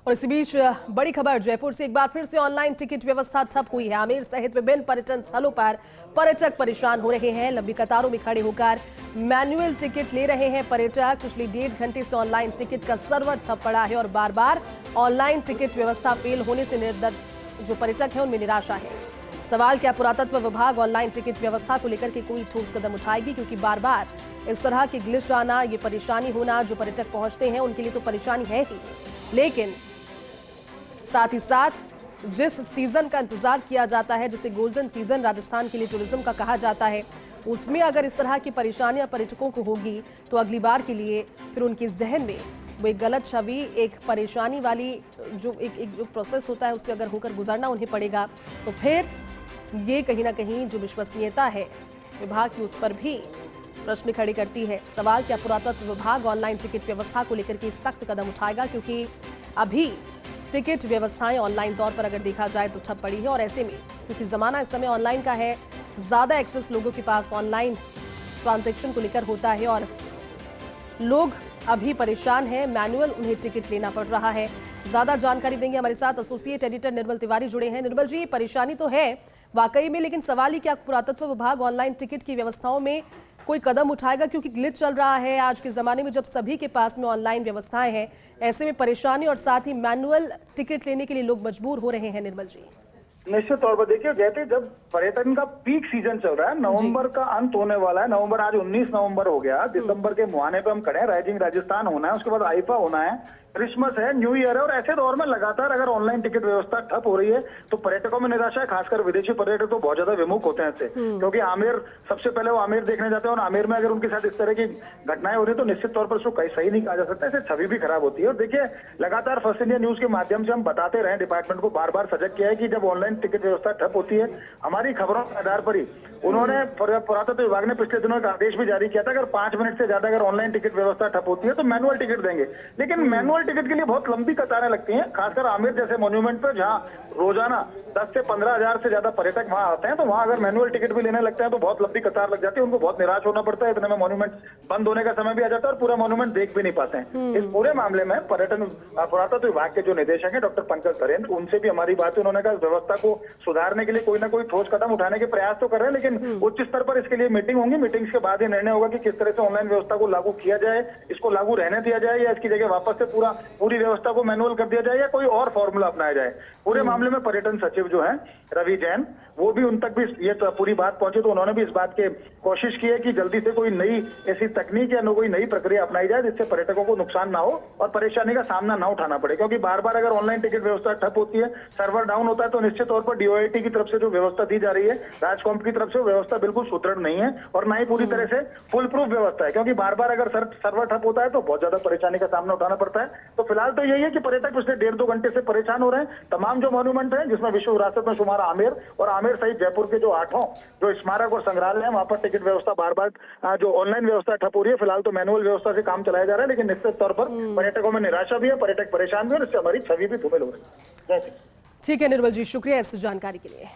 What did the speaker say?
और इसी बीच बड़ी खबर जयपुर से एक बार फिर से ऑनलाइन टिकट व्यवस्था ठप हुई है। आमेर सहित विभिन्न पर्यटन स्थलों पर पर्यटक परेशान हो रहे हैं। लंबी कतारों में खड़े होकर मैनुअल टिकट ले रहे हैं पर्यटक। पिछले 1.5 घंटे से ऑनलाइन टिकट का सर्वर ठप पड़ा है और बार बार ऑनलाइन टिकट व्यवस्था फेल होने से जो पर्यटक है उनमें निराशा है। सवाल क्या पुरातत्व विभाग ऑनलाइन टिकट व्यवस्था को लेकर के कोई ठोस कदम उठाएगी, क्योंकि बार बार इस तरह के ग्लिच आना, ये परेशानी होना, जो पर्यटक पहुंचते हैं उनके लिए तो परेशानी है ही, लेकिन साथ ही साथ जिस सीजन का इंतजार किया जाता है, जिसे गोल्डन सीजन राजस्थान के लिए टूरिज्म का कहा जाता है, उसमें अगर इस तरह की परेशानियां पर्यटकों को होगी तो अगली बार के लिए फिर उनके जहन में वो एक गलत छवि, एक परेशानी वाली जो जो प्रोसेस होता है उससे अगर होकर गुजरना उन्हें पड़ेगा, तो फिर ये कहीं ना कहीं जो विश्वसनीयता है विभाग की, उस पर भी प्रश्न खड़े करती है। सवाल क्या पुरातत्व विभाग ऑनलाइन टिकट व्यवस्था को लेकर के सख्त कदम उठाएगा, क्योंकि अभी टिकट व्यवस्थाएं ऑनलाइन तौर पर अगर देखा जाए तो ठप पड़ी है। और ऐसे में क्योंकि जमाना इस समय ऑनलाइन का है, ज्यादा एक्सेस लोगों के पास ऑनलाइन ट्रांजैक्शन को लेकर होता है और लोग अभी परेशान हैं, मैनुअल उन्हें टिकट लेना पड़ रहा है। ज्यादा जानकारी देंगे हमारे साथ एसोसिएट एडिटर निर्मल तिवारी जुड़े हैं। निर्मल जी, परेशानी तो है वाकई में, लेकिन सवाल ही क्या पुरातत्व विभाग ऑनलाइन टिकट की व्यवस्थाओं में कोई कदम उठाएगा, क्योंकि ग्लिच चल रहा है आज के ज़माने में जब सभी के पास में ऑनलाइन व्यवस्थाएं हैं। ऐसे में परेशानी और साथ ही मैनुअल टिकट लेने के लिए लोग मजबूर हो रहे हैं। निर्मल जी, निश्चित तौर पर देखिए, जैसे जब पर्यटन का पीक सीजन चल रहा है, नवंबर का अंत होने वाला है, नवंबर आज 19 नवंबर हो गया, दिसंबर के मुहाने पे हम खड़े हैं, राइजिंग राजस्थान होना है, उसके बाद आईफा होना है, क्रिसमस है, न्यू ईयर है, और ऐसे दौर में लगातार अगर ऑनलाइन टिकट व्यवस्था ठप हो रही है तो पर्यटकों में निराशा है। खासकर विदेशी पर्यटक तो बहुत ज्यादा विमुख होते हैं इससे, क्योंकि आमेर सबसे पहले वो आमेर देखने जाते हैं और आमेर में अगर उनके साथ इस तरह की घटनाएं हो रही है तो निश्चित तौर पर उसको कहीं सही नहीं कहा जा सकता, इससे छवि भी खराब होती है। और देखिए, लगातार फर्स्ट इंडिया न्यूज के माध्यम से हम बताते रहे, डिपार्टमेंट को बार बार सजग किया है कि जब ऑनलाइन टिकट व्यवस्था ठप होती है, हमारी खबरों के आधार पर ही उन्होंने पुरातत्व विभाग ने पिछले दिनों एक आदेश भी जारी किया था, अगर 5 मिनट से ज्यादा अगर ऑनलाइन टिकट व्यवस्था ठप होती है तो मैनुअल टिकट देंगे। लेकिन मैनुअल टिकट के लिए बहुत लंबी कतारें लगती हैं, खासकर आमेर जैसे मॉन्यूमेंट पर जहां रोजाना 10 से 15 हजार से ज्यादा पर्यटक वहां आते हैं, तो वहां अगर मैनुअल टिकट भी लेने लगते हैं तो बहुत लंबी कतार लग जाती है, उनको बहुत निराश होना पड़ता है, इतने में मॉन्यूमेंट बंद होने का समय भी आ जाता है और पूरा मॉन्यूमेंट देख भी नहीं पाते हैं। इस पूरे मामले में पर्यटन पुरातत्व विभाग के जो निदेशक है डॉक्टर पंकज धरेन्द्र, उनसे भी हमारी बात है, उन्होंने कहा व्यवस्था को सुधारने के लिए कोई ना कोई ठोस कदम उठाने के प्रयास तो कर रहे हैं, लेकिन उच्च स्तर पर इसके लिए मीटिंग होंगी, मीटिंग्स के बाद ही निर्णय होगा कि किस तरह से ऑनलाइन व्यवस्था को लागू किया जाए, इसको लागू रहने दिया जाए या इसकी जगह वापस से पूरी व्यवस्था को मैनुअल कर दिया जाए या कोई और फॉर्मूला अपनाया जाए। पूरे मामले में पर्यटन सचिव जो है रवि जैन, वो भी उन तक भी ये तो पूरी बात पहुंची, तो उन्होंने भी इस बात के कोशिश की है कि जल्दी से कोई नई ऐसी तकनीक या कोई नई प्रक्रिया अपनाई जाए जिससे पर्यटकों को नुकसान ना हो और परेशानी का सामना ना उठाना पड़े, क्योंकि बार बार अगर ऑनलाइन टिकट व्यवस्था ठप होती है, सर्वर डाउन होता है, तो निश्चित तौर पर डीओआईटी की तरफ से जो व्यवस्था दी जा रही है, राजकॉम्प की तरफ से व्यवस्था बिल्कुल सुदृढ़ नहीं है और ना ही पूरी तरह से फुल प्रूफ व्यवस्था है, क्योंकि बार बार अगर सर्वर ठप होता है तो बहुत ज्यादा परेशानी का सामना उठाना पड़ता है। तो फिलहाल तो यही है कि पर्यटक पिछले 1.5-2 घंटे से परेशान हो रहे हैं। तमाम जो मॉन्यूमेंट है जिसमें विश्व विरासत में शुमार आमेर और आमेर सहित जयपुर के जो 8 जो स्मारक और संग्रहालय है, वहां पर टिकट व्यवस्था बार बार जो ऑनलाइन व्यवस्था ठप हो रही है। फिलहाल तो मैनुअल व्यवस्था से काम चलाया जा रहा है, लेकिन निश्चित तौर पर पर्यटकों में निराशा भी है, पर्यटक परेशान भी है और इससे हमारी छवि भी धूमिल हो रही है। ठीक है निर्मल जी, शुक्रिया इस जानकारी के लिए।